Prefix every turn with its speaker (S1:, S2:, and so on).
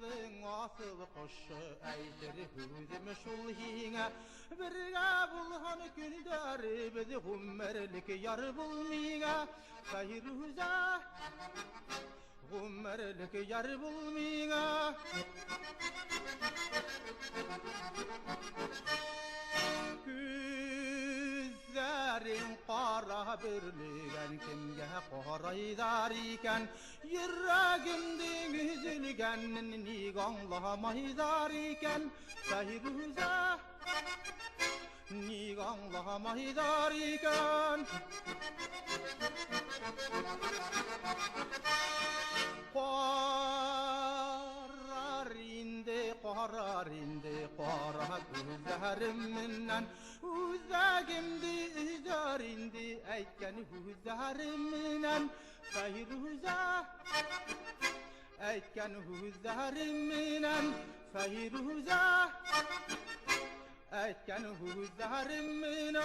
S1: Yolların asıl koşu aydır hüzüm şulhine Birga bulhan gündari bizi hummerlik yar bulmina Feyruza hummerlik yar bulmina Güzlerin qara birligen kimge qoraydar iken Yüreğimden üzülgen niganlamaydar iken Feyruza niganlamaydar iken Qara gözlerimden Uzağımdı üzerinde eyken hüzlerimden Feyruza eyken hüzlerimden Feyruza eyken hüzlerimden